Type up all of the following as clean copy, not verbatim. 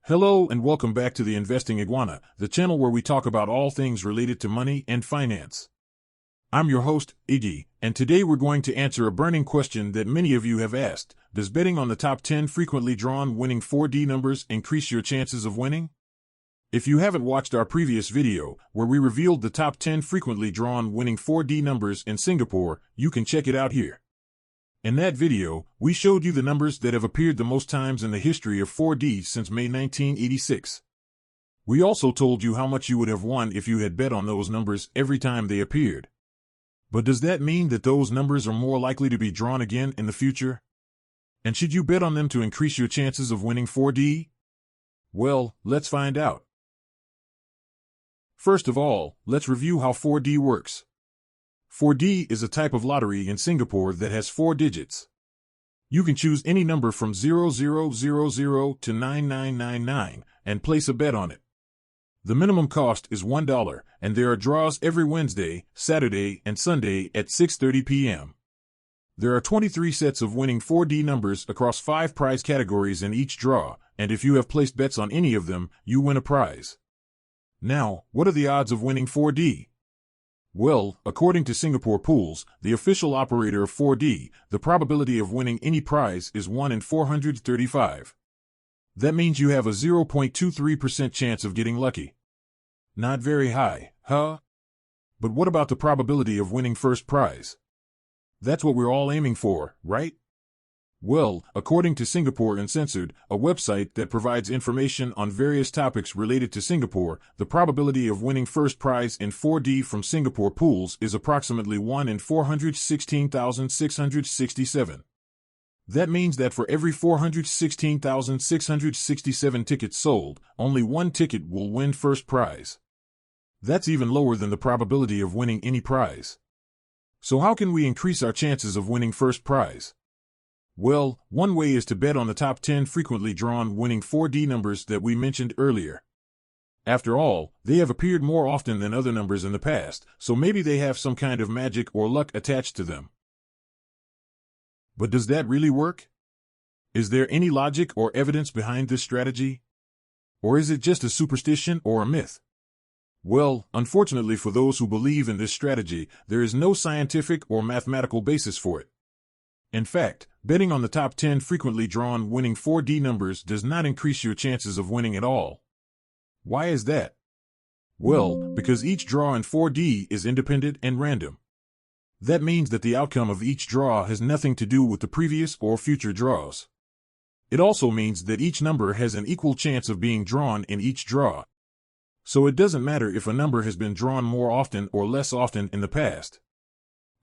Hello and welcome back to the Investing Iguana, the channel where we talk about all things related to money and finance. I'm your host, Iggy, and today we're going to answer a burning question that many of you have asked. Does betting on the top 10 frequently drawn winning 4D numbers increase your chances of winning? If you haven't watched our previous video, where we revealed the top 10 frequently drawn winning 4D numbers in Singapore, you can check it out here. In that video, we showed you the numbers that have appeared the most times in the history of 4D since May 1986. We also told you how much you would have won if you had bet on those numbers every time they appeared. But does that mean that those numbers are more likely to be drawn again in the future? And should you bet on them to increase your chances of winning 4D? Well, let's find out. First of all, let's review how 4D works. 4D is a type of lottery in Singapore that has 4 digits. You can choose any number from 0000 to 9999 and place a bet on it. The minimum cost is $1, and there are draws every Wednesday, Saturday, and Sunday at 6:30 p.m. There are 23 sets of winning 4D numbers across 5 prize categories in each draw, and if you have placed bets on any of them, you win a prize. Now, what are the odds of winning 4D? Well, according to Singapore Pools, the official operator of 4D, the probability of winning any prize is 1 in 435. That means you have a 0.23% chance of getting lucky. Not very high, huh? But what about the probability of winning first prize? That's what we're all aiming for, right? Well, according to Singapore Uncensored, a website that provides information on various topics related to Singapore, the probability of winning first prize in 4D from Singapore Pools is approximately 1 in 416,667. That means that for every 416,667 tickets sold, only one ticket will win first prize. That's even lower than the probability of winning any prize. So how can we increase our chances of winning first prize? Well, one way is to bet on the top 10 frequently drawn winning 4D numbers that we mentioned earlier. After all, they have appeared more often than other numbers in the past, so maybe they have some kind of magic or luck attached to them. But does that really work? Is there any logic or evidence behind this strategy? Or is it just a superstition or a myth? Well, unfortunately for those who believe in this strategy, there is no scientific or mathematical basis for it. In fact, betting on the top 10 frequently drawn winning 4D numbers does not increase your chances of winning at all. Why is that? Well, because each draw in 4D is independent and random. That means that the outcome of each draw has nothing to do with the previous or future draws. It also means that each number has an equal chance of being drawn in each draw. So it doesn't matter if a number has been drawn more often or less often in the past.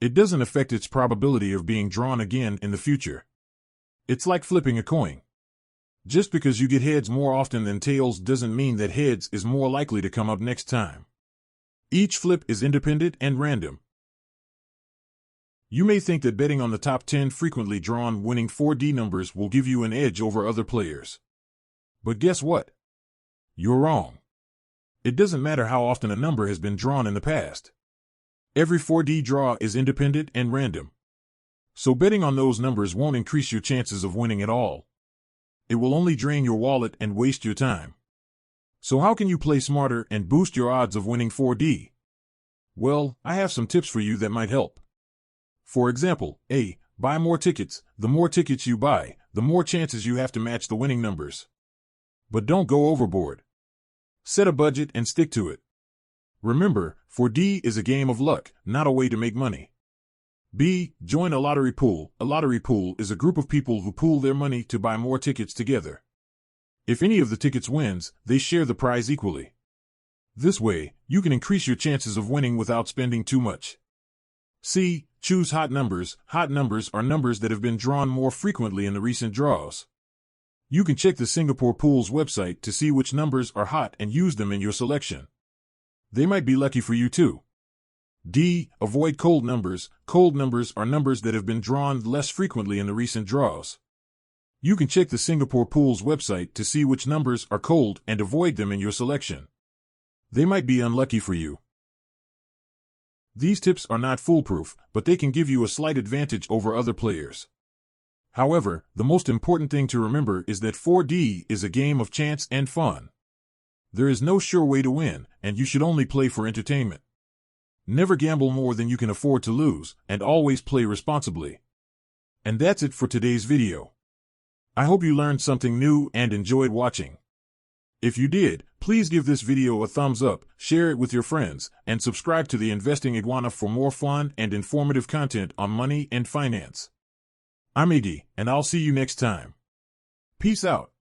It doesn't affect its probability of being drawn again in the future. It's like flipping a coin. Just because you get heads more often than tails doesn't mean that heads is more likely to come up next time. Each flip is independent and random. You may think that betting on the top 10 frequently drawn winning 4D numbers will give you an edge over other players. But guess what? You're wrong. It doesn't matter how often a number has been drawn in the past. Every 4D draw is independent and random. So betting on those numbers won't increase your chances of winning at all. It will only drain your wallet and waste your time. So how can you play smarter and boost your odds of winning 4D? Well, I have some tips for you that might help. For example, A. Buy more tickets. The more tickets you buy, the more chances you have to match the winning numbers. But don't go overboard. Set a budget and stick to it. Remember, 4D is a game of luck, not a way to make money. B. Join a lottery pool. A lottery pool is a group of people who pool their money to buy more tickets together. If any of the tickets wins, they share the prize equally. This way, you can increase your chances of winning without spending too much. C. Choose hot numbers. Hot numbers are numbers that have been drawn more frequently in the recent draws. You can check the Singapore Pools website to see which numbers are hot and use them in your selection. They might be lucky for you too. D. Avoid cold numbers. Cold numbers are numbers that have been drawn less frequently in the recent draws. You can check the Singapore Pools website to see which numbers are cold and avoid them in your selection. They might be unlucky for you. These tips are not foolproof, but they can give you a slight advantage over other players. However, the most important thing to remember is that 4D is a game of chance and fun. There is no sure way to win, and you should only play for entertainment. Never gamble more than you can afford to lose, and always play responsibly. And that's it for today's video. I hope you learned something new and enjoyed watching. If you did, please give this video a thumbs up, share it with your friends, and subscribe to the Investing Iguana for more fun and informative content on money and finance. I'm Iggy, and I'll see you next time. Peace out.